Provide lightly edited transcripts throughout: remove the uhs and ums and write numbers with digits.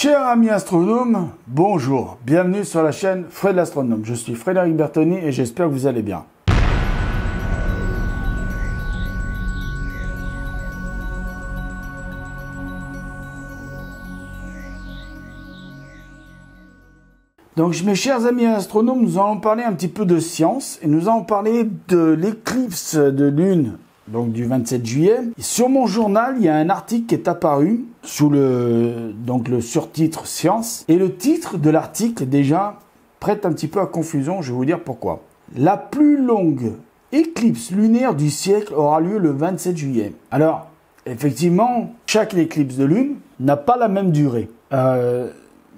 Chers amis astronomes, bonjour, bienvenue sur la chaîne Fred l'Astronome. Je suis Frédéric Bertoni et j'espère que vous allez bien. Donc mes chers amis astronomes, nous allons parler un petit peu de science et nous allons parler de l'éclipse de lune. Donc du 27 juillet. Sur mon journal, il y a un article qui est apparu sous le surtitre Science. Et le titre de l'article, déjà, prête un petit peu à confusion. Je vais vous dire pourquoi. La plus longue éclipse lunaire du siècle aura lieu le 27 juillet. Alors, effectivement, chaque éclipse de lune n'a pas la même durée.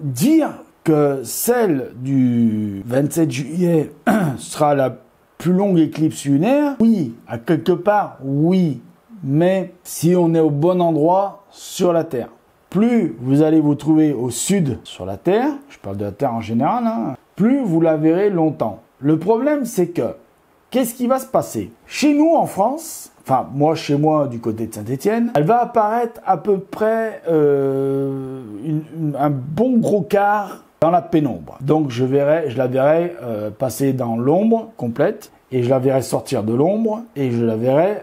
Dire que celle du 27 juillet sera la plus longue éclipse lunaire, oui, à quelque part, oui, mais si on est au bon endroit sur la Terre. Plus vous allez vous trouver au sud sur la Terre, je parle de la Terre en général, plus vous la verrez longtemps. Le problème, c'est que, qu'est-ce qui va se passer? Chez nous, en France, enfin, moi, chez moi, du côté de Saint-Étienne, elle va apparaître à peu près un bon gros quart dans la pénombre. Donc je la verrai passer dans l'ombre complète et je la verrai sortir de l'ombre et je la verrai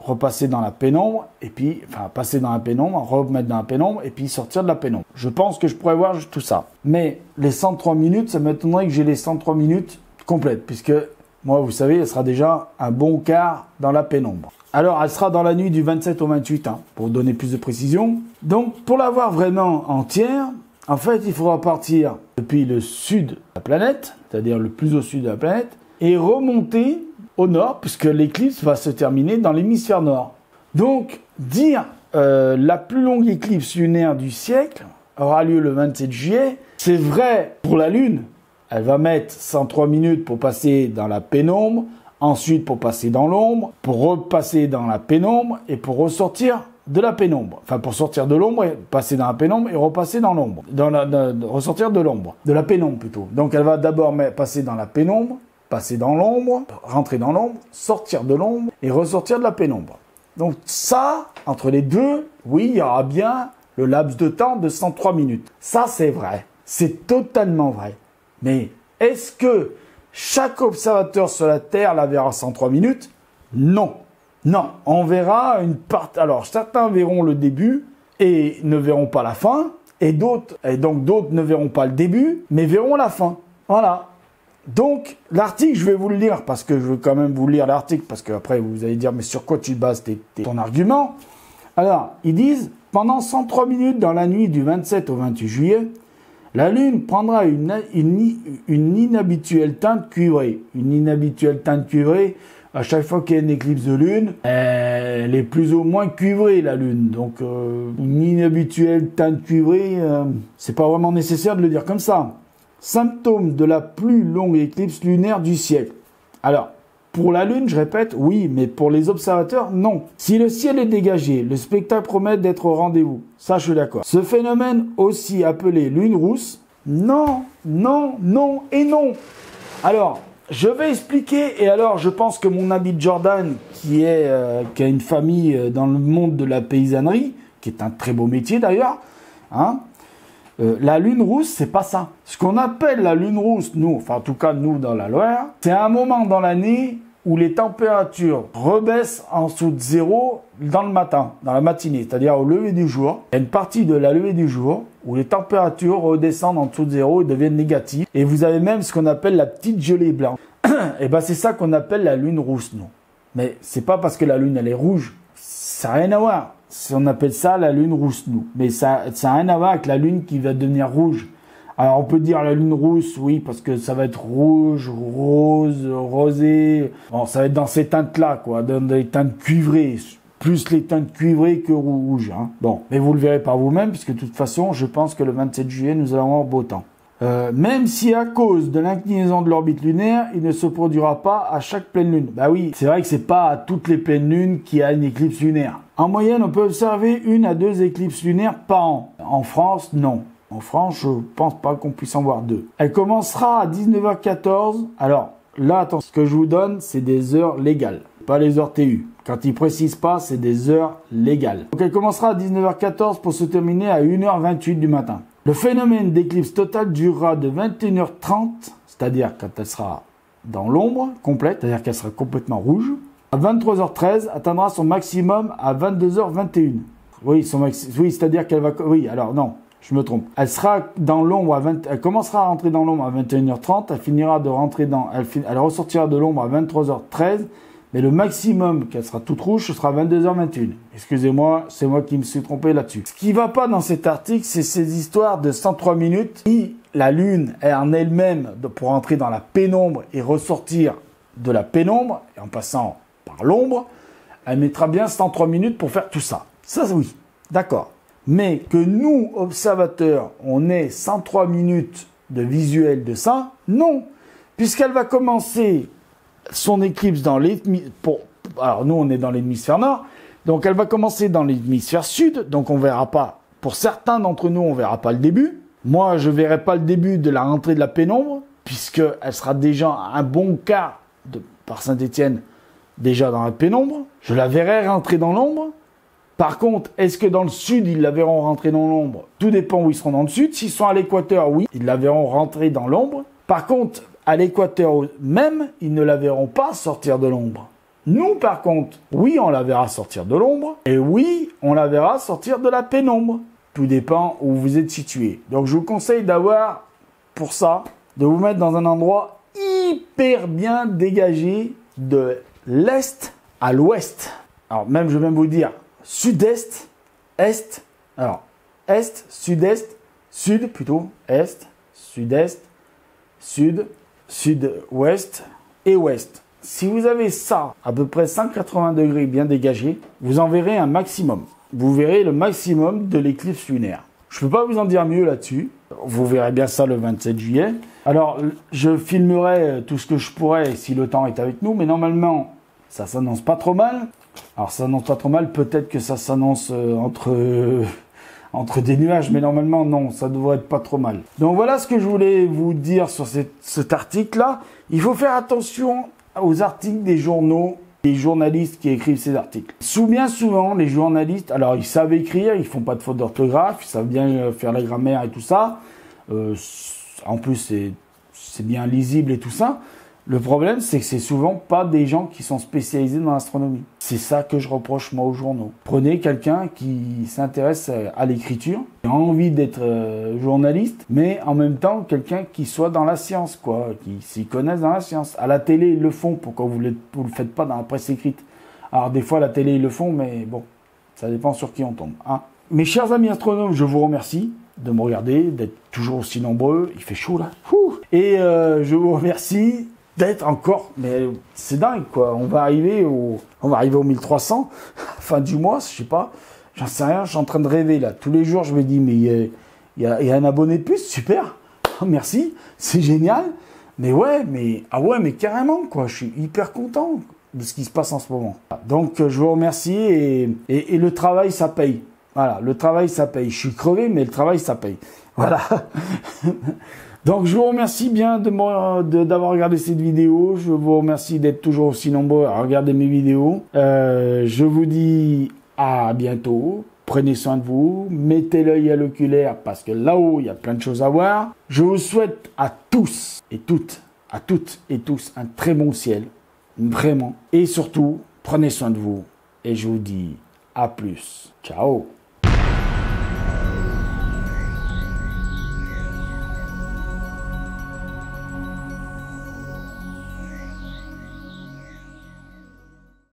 repasser dans la pénombre et puis passer dans la pénombre, remettre dans la pénombre et puis sortir de la pénombre. Je pense que je pourrais voir tout ça. Mais les 103 minutes, ça m'étonnerait que j'ai les 103 minutes complètes puisque moi, vous savez, elle sera déjà un bon quart dans la pénombre. Alors, elle sera dans la nuit du 27 au 28, pour donner plus de précision. Donc, pour la voir vraiment entière, en fait, il faudra partir depuis le sud de la planète, c'est-à-dire le plus au sud de la planète, et remonter au nord, puisque l'éclipse va se terminer dans l'hémisphère nord. Donc, dire la plus longue éclipse lunaire du siècle aura lieu le 27 juillet, c'est vrai pour la Lune. Elle va mettre 103 minutes pour passer dans la pénombre, ensuite pour passer dans l'ombre, pour repasser dans la pénombre et pour ressortir de la pénombre. Enfin, pour sortir de l'ombre, passer dans la pénombre et repasser dans l'ombre. Ressortir de l'ombre. De la pénombre plutôt. Donc, elle va d'abord passer dans la pénombre, passer dans l'ombre, rentrer dans l'ombre, sortir de l'ombre et ressortir de la pénombre. Donc, ça, entre les deux, oui, il y aura bien le laps de temps de 103 minutes. Ça, c'est vrai. C'est totalement vrai. Mais est-ce que chaque observateur sur la Terre la verra 103 minutes? Non. Non, on verra une partie. Alors, certains verront le début et ne verront pas la fin, et donc d'autres ne verront pas le début, mais verront la fin. Voilà. Donc, l'article, je vais vous le lire, parce que je veux quand même vous lire l'article, parce qu'après, vous allez dire, mais sur quoi tu bases ton argument? Alors, ils disent, pendant 103 minutes dans la nuit du 27 au 28 juillet, la Lune prendra une inhabituelle teinte cuivrée. Une inhabituelle teinte cuivrée, à chaque fois qu'il y a une éclipse de Lune, elle est plus ou moins cuivrée, la Lune. Donc, une inhabituelle teinte cuivrée, c'est pas vraiment nécessaire de le dire comme ça. Symptôme de la plus longue éclipse lunaire du siècle. Alors, pour la Lune, je répète, oui, mais pour les observateurs, non. Si le ciel est dégagé, le spectacle promet d'être au rendez-vous. Ça, je suis d'accord. Ce phénomène, aussi appelé lune rousse, non, non, non et non. Alors, je vais expliquer, et alors je pense que mon ami Jordan, qui a une famille dans le monde de la paysannerie, qui est un très beau métier d'ailleurs, la lune rousse, c'est pas ça. Ce qu'on appelle la lune rousse, nous, enfin en tout cas nous dans la Loire, c'est un moment dans l'année où les températures rebaissent en dessous de zéro dans le matin, dans la matinée, c'est-à-dire au lever du jour. Il y a une partie de la levée du jour où les températures redescendent en dessous de zéro et deviennent négatives. Et vous avez même ce qu'on appelle la petite gelée blanche. Et ben c'est ça qu'on appelle la lune rousse, nous. Mais c'est pas parce que la lune elle est rouge, ça n'a rien à voir. On appelle ça la lune rousse, nous. Mais ça n'a rien à voir avec la lune qui va devenir rouge. Alors, on peut dire la lune rousse, oui, parce que ça va être rouge, rose, rosé. Bon, ça va être dans ces teintes-là, quoi, dans des teintes cuivrées. Plus les teintes cuivrées que rouges. Bon, mais vous le verrez par vous-même, puisque de toute façon, je pense que le 27 juillet, nous allons avoir beau temps. Même si à cause de l'inclinaison de l'orbite lunaire, il ne se produira pas à chaque pleine lune. Bah oui, c'est vrai que c'est pas à toutes les pleines lunes qu'il y a une éclipse lunaire. En moyenne, on peut observer 1 à 2 éclipses lunaires par an. En France, non. En France, je pense pas qu'on puisse en voir 2. Elle commencera à 19h14. Alors, là, attends, ce que je vous donne, c'est des heures légales, pas les heures TU. Quand il précise pas, c'est des heures légales. Donc elle commencera à 19h14 pour se terminer à 1h28 du matin. Le phénomène d'éclipse totale durera de 21h30, c'est-à-dire quand elle sera dans l'ombre complète, c'est-à-dire qu'elle sera complètement rouge, à 23h13, atteindra son maximum à 22h21. Oui, c'est-à-dire qu'elle va... Oui, alors non, je me trompe. Elle sera dans l'ombre elle commencera à rentrer dans l'ombre à 21h30, elle finira de rentrer dans... Elle ressortira de l'ombre à 23h13, mais le maximum qu'elle sera toute rouge, ce sera 22h21. Excusez-moi, c'est moi qui me suis trompé là-dessus. Ce qui va pas dans cet article, c'est ces histoires de 103 minutes. Si la Lune est en elle-même pour entrer dans la pénombre et ressortir de la pénombre, et en passant par l'ombre, elle mettra bien 103 minutes pour faire tout ça. Ça, oui, d'accord. Mais que nous, observateurs, on ait 103 minutes de visuel de ça, non. Puisqu'elle va commencer son éclipse dans l'hémisphère... Alors, nous, on est dans l'hémisphère nord. Donc, elle va commencer dans l'hémisphère sud. Donc, on verra pas... Pour certains d'entre nous, on verra pas le début. Moi, je verrai pas le début de la rentrée de la pénombre, puisqu'elle sera déjà un bon quart par Saint-Étienne, déjà dans la pénombre. Je la verrai rentrer dans l'ombre. Par contre, est-ce que dans le sud, ils la verront rentrer dans l'ombre? Tout dépend où ils seront dans le sud. S'ils sont à l'équateur, oui, ils la verront rentrer dans l'ombre. Par contre, à l'équateur même, ils ne la verront pas sortir de l'ombre. Nous, par contre, oui, on la verra sortir de l'ombre. Et oui, on la verra sortir de la pénombre. Tout dépend où vous êtes situé. Donc, je vous conseille d'avoir, pour ça, de vous mettre dans un endroit hyper bien dégagé de l'est à l'ouest. Alors, même, je vais même vous dire sud-est, est. Alors, est, sud-est, sud plutôt, est, sud-est, sud, sud-ouest et ouest. Si vous avez ça, à peu près 180 degrés bien dégagé, vous en verrez un maximum. Vous verrez le maximum de l'éclipse lunaire. Je ne peux pas vous en dire mieux là-dessus. Vous verrez bien ça le 27 juillet. Alors, je filmerai tout ce que je pourrai si le temps est avec nous, mais normalement, ça s'annonce pas trop mal. Alors, ça s'annonce pas trop mal, peut-être que ça s'annonce entre des nuages, mais normalement, non, ça devrait être pas trop mal. Donc, voilà ce que je voulais vous dire sur cet article-là. Il faut faire attention aux articles des journaux, des journalistes qui écrivent ces articles. Bien souvent, les journalistes, alors ils savent écrire, ils font pas de faute d'orthographe, ils savent bien faire la grammaire et tout ça. En plus, c'est bien lisible et tout ça. Le problème, c'est que c'est souvent pas des gens qui sont spécialisés dans l'astronomie. C'est ça que je reproche moi aux journaux. Prenez quelqu'un qui s'intéresse à l'écriture, qui a envie d'être journaliste, mais en même temps quelqu'un qui soit dans la science, quoi, qui s'y connaisse dans la science. À la télé, ils le font, pourquoi vous le faites pas dans la presse écrite? Alors des fois, à la télé, ils le font, mais bon, ça dépend sur qui on tombe. Hein. Mes chers amis astronomes, je vous remercie de me regarder, d'être toujours aussi nombreux. Il fait chaud là. Et je vous remercie d'être encore, mais c'est dingue quoi, on va arriver au 1300, fin du mois, je sais pas, j'en sais rien, je suis en train de rêver là, tous les jours je me dis mais il y a un abonné de plus, super, merci, c'est génial, mais ouais, mais carrément quoi, je suis hyper content de ce qui se passe en ce moment. Donc je vous remercie et le travail ça paye, voilà, le travail ça paye, je suis crevé mais le travail ça paye, voilà. Donc, je vous remercie bien d'avoir regardé cette vidéo. Je vous remercie d'être toujours aussi nombreux à regarder mes vidéos. Je vous dis à bientôt. Prenez soin de vous. Mettez l'œil à l'oculaire parce que là-haut, il y a plein de choses à voir. Je vous souhaite à tous et toutes, et tous, un très bon ciel. Vraiment. Et surtout, prenez soin de vous. Et je vous dis à plus. Ciao.